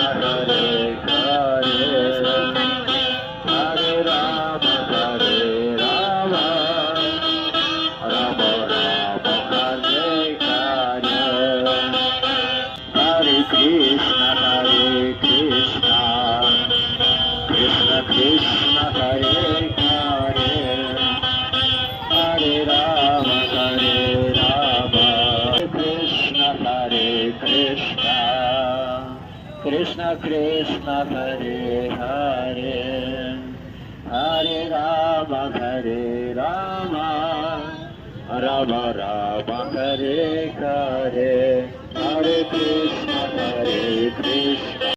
Hare Hare, Hare Rama, Rama Rama, Hare Hare, Hare Krishna, Krishna Krishna, Hare Hare, Hare Rama, Krishna Krishna, Krishna Krishna, Hare Hare, Hare Rama, Rama Rama, Hare Hare, Hare Krishna, Krishna.